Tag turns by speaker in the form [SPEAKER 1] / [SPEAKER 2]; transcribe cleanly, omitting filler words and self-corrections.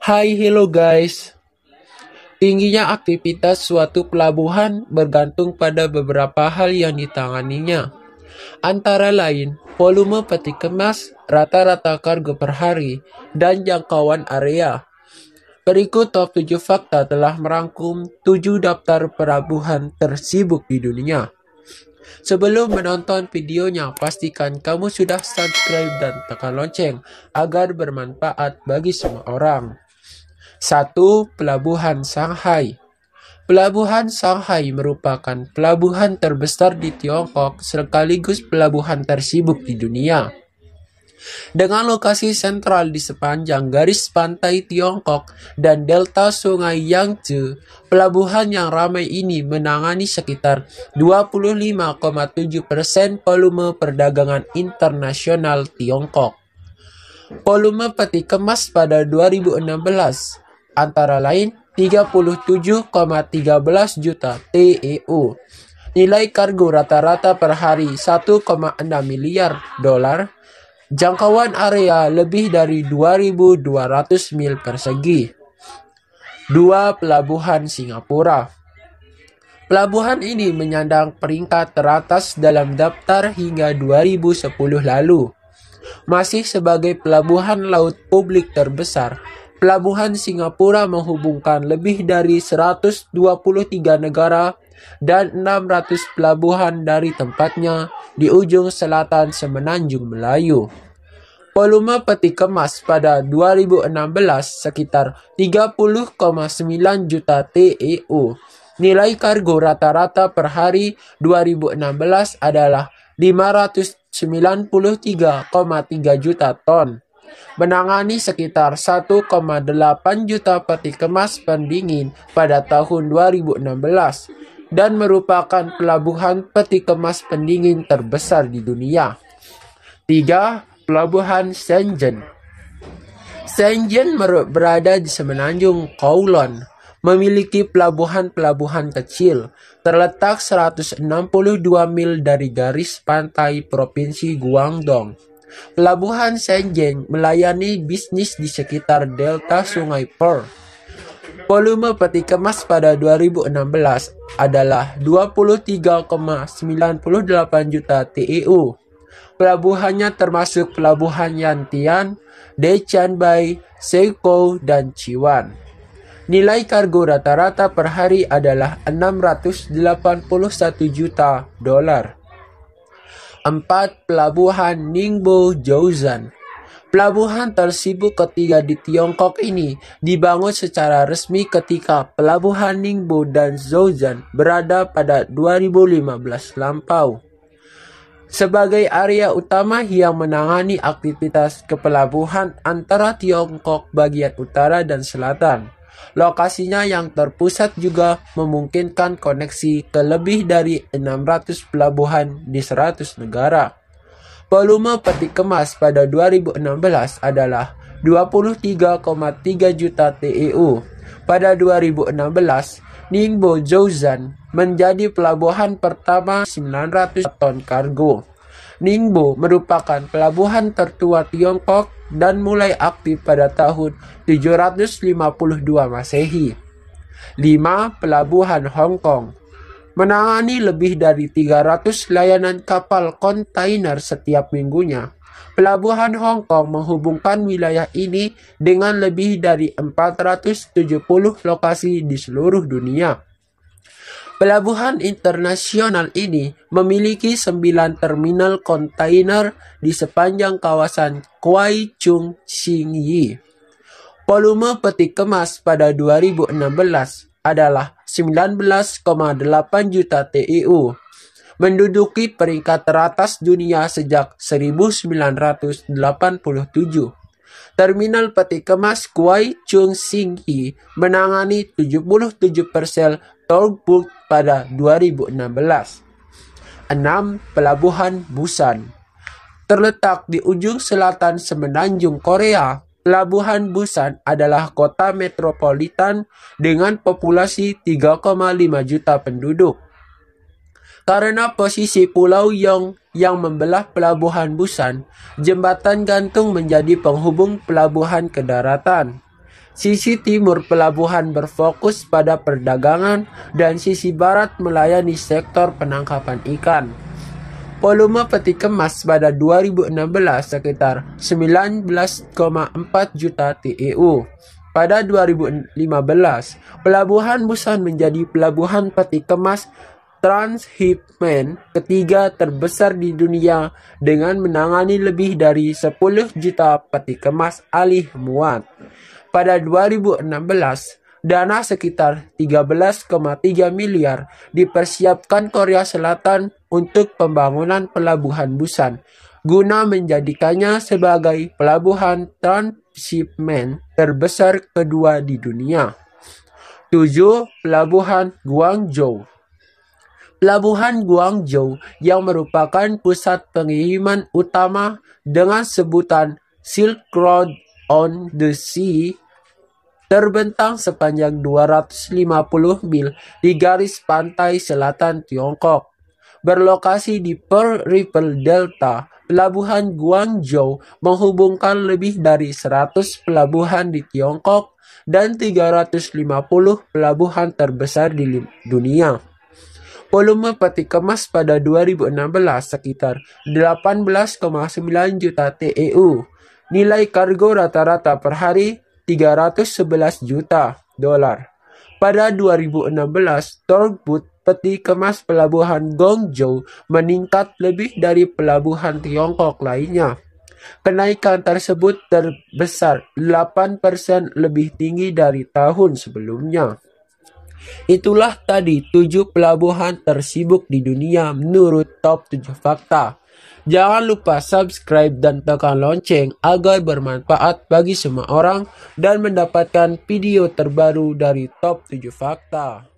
[SPEAKER 1] Hai, hello guys. Tingginya aktivitas suatu pelabuhan bergantung pada beberapa hal yang ditanganinya. Antara lain, volume peti kemas, rata-rata kargo per hari, dan jangkauan area. Berikut top 7 fakta telah merangkum 7 daftar pelabuhan tersibuk di dunia. Sebelum menonton videonya, pastikan kamu sudah subscribe dan tekan lonceng agar bermanfaat bagi semua orang. 1. Pelabuhan Shanghai. Pelabuhan Shanghai merupakan pelabuhan terbesar di Tiongkok sekaligus pelabuhan tersibuk di dunia. Dengan lokasi sentral di sepanjang garis pantai Tiongkok dan delta sungai Yangtze, pelabuhan yang ramai ini menangani sekitar 25,7% volume perdagangan internasional Tiongkok. Volume peti kemas pada 2016 antara lain 37,13 juta TEU. Nilai kargo rata-rata per hari 1,6 miliar dolar. Jangkauan area lebih dari 2.200 mil persegi. 2. Pelabuhan Singapura. Pelabuhan ini menyandang peringkat teratas dalam daftar hingga 2010 lalu. Masih sebagai pelabuhan laut publik terbesar, Pelabuhan Singapura menghubungkan lebih dari 123 negara dan 600 pelabuhan dari tempatnya di ujung selatan Semenanjung Melayu. Volume peti kemas pada 2016 sekitar 30,9 juta TEU. Nilai kargo rata-rata per hari 2016 adalah 593,3 juta ton. Menangani sekitar 1,8 juta peti kemas pendingin pada tahun 2016 dan merupakan pelabuhan peti kemas pendingin terbesar di dunia. 3. Pelabuhan Shenzhen. Shenzhen berada di semenanjung Kowloon, memiliki pelabuhan-pelabuhan kecil, terletak 162 mil dari garis pantai Provinsi Guangdong. Pelabuhan Shenzhen melayani bisnis di sekitar delta Sungai Pearl. Volume peti kemas pada 2016 adalah 23,98 juta TEU. Pelabuhannya termasuk pelabuhan Yantian, Daejeonbai, Shekou, dan Chiwan. Nilai kargo rata-rata per hari adalah 681 juta dolar. 4. Pelabuhan Ningbo Zhoushan. Pelabuhan tersibuk ketiga di Tiongkok ini dibangun secara resmi ketika Pelabuhan Ningbo dan Zhoushan berada pada 2015 lampau. Sebagai area utama yang menangani aktivitas kepelabuhan antara Tiongkok bagian utara dan selatan. Lokasinya yang terpusat juga memungkinkan koneksi ke lebih dari 600 pelabuhan di 100 negara. Volume peti kemas pada 2016 adalah 23,3 juta TEU. Pada 2016, Ningbo Zhoushan menjadi pelabuhan pertama 900 ton kargo. Ningbo merupakan pelabuhan tertua Tiongkok dan mulai aktif pada tahun 752 Masehi. 5. Pelabuhan Hong Kong. Menangani lebih dari 300 layanan kapal kontainer setiap minggunya. Pelabuhan Hong Kong menghubungkan wilayah ini dengan lebih dari 470 lokasi di seluruh dunia. Pelabuhan internasional ini memiliki 9 terminal kontainer di sepanjang kawasan Kwai Chung Hsin Yi. Volume peti kemas pada 2016 adalah 19,8 juta TEU. Menduduki peringkat teratas dunia sejak 1987. Terminal peti kemas Kwai Chung Hsin Yi menangani 77% throughput pada 2016. 6. Pelabuhan Busan. Terletak di ujung selatan Semenanjung Korea, Pelabuhan Busan adalah kota metropolitan dengan populasi 3,5 juta penduduk. Karena posisi Pulau Yong yang membelah Pelabuhan Busan, jembatan gantung menjadi penghubung pelabuhan ke daratan. Sisi timur pelabuhan berfokus pada perdagangan dan sisi barat melayani sektor penangkapan ikan. Volume peti kemas pada 2016 sekitar 19,4 juta TEU. Pada 2015, Pelabuhan Busan menjadi pelabuhan peti kemas transshipment ketiga terbesar di dunia dengan menangani lebih dari 10 juta peti kemas alih muat. Pada 2016, dana sekitar 13,3 miliar dipersiapkan Korea Selatan untuk pembangunan Pelabuhan Busan, guna menjadikannya sebagai pelabuhan transshipment terbesar kedua di dunia. 7. Pelabuhan Guangzhou. Pelabuhan Guangzhou yang merupakan pusat pengiriman utama dengan sebutan Silk Road on the Sea terbentang sepanjang 250 mil di garis pantai selatan Tiongkok. Berlokasi di Pearl River Delta, Pelabuhan Guangzhou menghubungkan lebih dari 100 pelabuhan di Tiongkok dan 350 pelabuhan terbesar di dunia. Volume peti kemas pada 2016 sekitar 18,9 juta TEU. Nilai kargo rata-rata per hari 311 juta dolar. Pada 2016, throughput peti kemas Pelabuhan Guangzhou meningkat lebih dari pelabuhan Tiongkok lainnya. Kenaikan tersebut terbesar 8% lebih tinggi dari tahun sebelumnya. Itulah tadi 7 pelabuhan tersibuk di dunia menurut Top 7 Fakta. Jangan lupa subscribe dan tekan lonceng agar bermanfaat bagi semua orang dan mendapatkan video terbaru dari Top 7 Fakta.